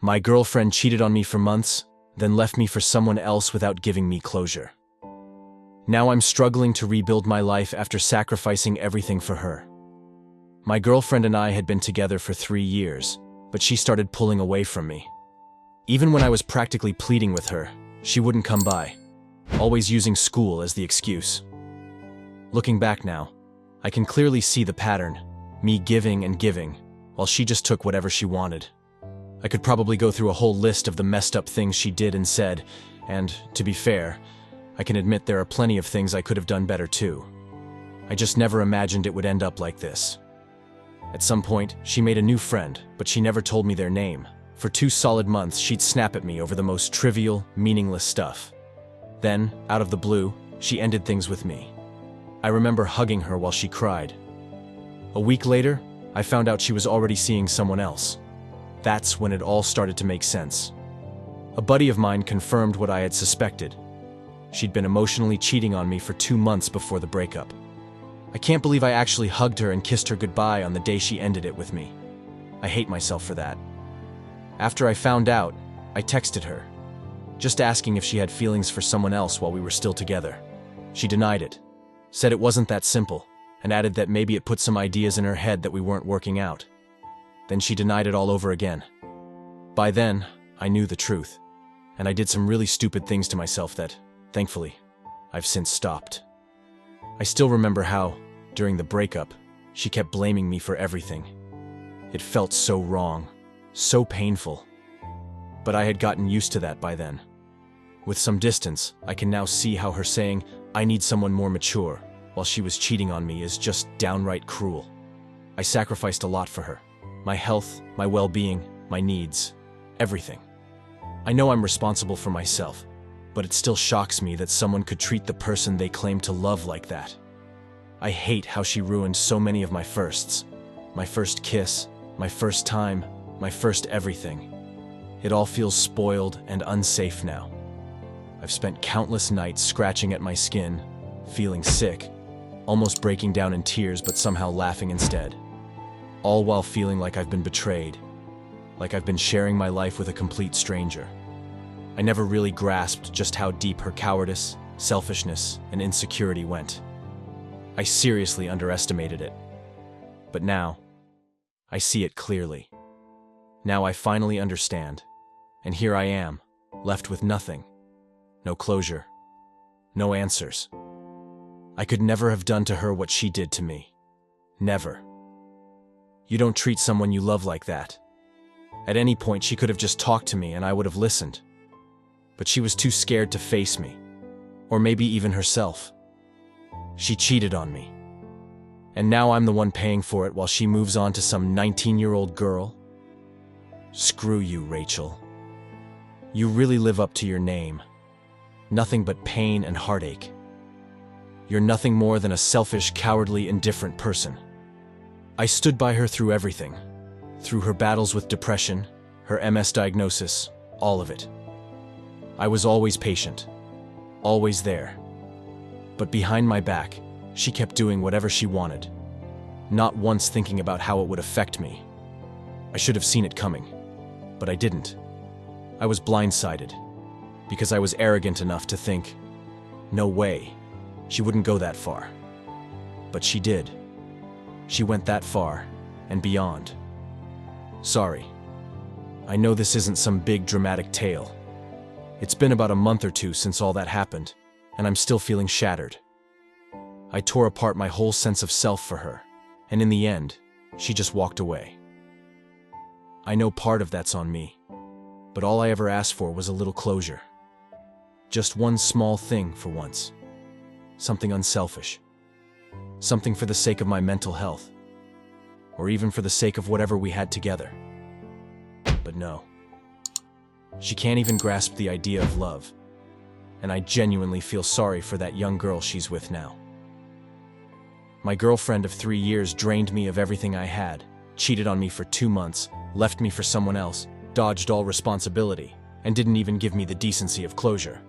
My girlfriend cheated on me for months, then left me for someone else without giving me closure. Now I'm struggling to rebuild my life after sacrificing everything for her. My girlfriend and I had been together for 3 years, but she started pulling away from me. Even when I was practically pleading with her, she wouldn't come by, always using school as the excuse. Looking back now, I can clearly see the pattern, me giving and giving, while she just took whatever she wanted. I could probably go through a whole list of the messed up things she did and said, and, to be fair, I can admit there are plenty of things I could have done better too. I just never imagined it would end up like this. At some point, she made a new friend, but she never told me their name. For 2 solid months, she'd snap at me over the most trivial, meaningless stuff. Then, out of the blue, she ended things with me. I remember hugging her while she cried. A week later, I found out she was already seeing someone else. That's when it all started to make sense. A buddy of mine confirmed what I had suspected. She'd been emotionally cheating on me for 2 months before the breakup. I can't believe I actually hugged her and kissed her goodbye on the day she ended it with me. I hate myself for that. After I found out, I texted her, just asking if she had feelings for someone else while we were still together. She denied it, said it wasn't that simple, and added that maybe it put some ideas in her head that we weren't working out. Then she denied it all over again. By then, I knew the truth, and I did some really stupid things to myself that, thankfully, I've since stopped. I still remember how, during the breakup, she kept blaming me for everything. It felt so wrong, so painful. But I had gotten used to that by then. With some distance, I can now see how her saying, "I need someone more mature," while she was cheating on me is just downright cruel. I sacrificed a lot for her. My health, my well-being, my needs, everything. I know I'm responsible for myself, but it still shocks me that someone could treat the person they claim to love like that. I hate how she ruined so many of my firsts. My first kiss, my first time, my first everything. It all feels spoiled and unsafe now. I've spent countless nights scratching at my skin, feeling sick, almost breaking down in tears but somehow laughing instead. All while feeling like I've been betrayed, like I've been sharing my life with a complete stranger. I never really grasped just how deep her cowardice, selfishness, and insecurity went. I seriously underestimated it. But now, I see it clearly. Now I finally understand, and here I am, left with nothing. No closure. No answers. I could never have done to her what she did to me. Never. You don't treat someone you love like that. At any point, she could have just talked to me and I would have listened. But she was too scared to face me, or maybe even herself. She cheated on me. And now I'm the one paying for it while she moves on to some 19-year-old girl. Screw you, Rachel. You really live up to your name. Nothing but pain and heartache. You're nothing more than a selfish, cowardly, indifferent person. I stood by her through everything. Through her battles with depression, her MS diagnosis, all of it. I was always patient. Always there. But behind my back, she kept doing whatever she wanted. Not once thinking about how it would affect me. I should have seen it coming. But I didn't. I was blindsided. Because I was arrogant enough to think, no way, she wouldn't go that far. But she did. She went that far, and beyond. Sorry. I know this isn't some big dramatic tale. It's been about a month or 2 since all that happened, and I'm still feeling shattered. I tore apart my whole sense of self for her, and in the end, she just walked away. I know part of that's on me, but all I ever asked for was a little closure. Just one small thing for once. Something unselfish. Something for the sake of my mental health. Or even for the sake of whatever we had together. But no. She can't even grasp the idea of love. And I genuinely feel sorry for that young girl she's with now. My girlfriend of 3 years drained me of everything I had, cheated on me for 2 months, left me for someone else, dodged all responsibility, and didn't even give me the decency of closure.